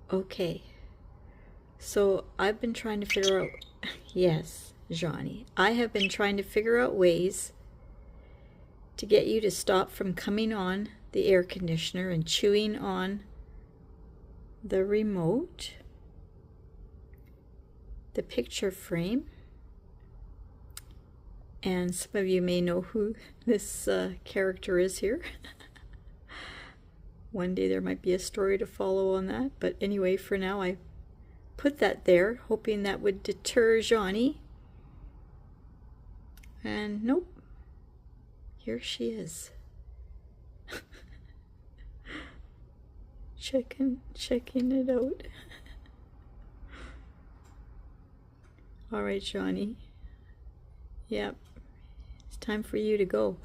Okay, so I've been trying to figure out, yes, Johnny, I have been trying to figure out ways to get you to stop from coming on the air conditioner and chewing on the remote, the picture frame, and some of you may know who this character is here. One day there might be a story to follow on that, but anyway, for now I put that there, hoping that would deter Johnny. And nope, here she is. checking it out. All right, Johnny. Yep, it's time for you to go.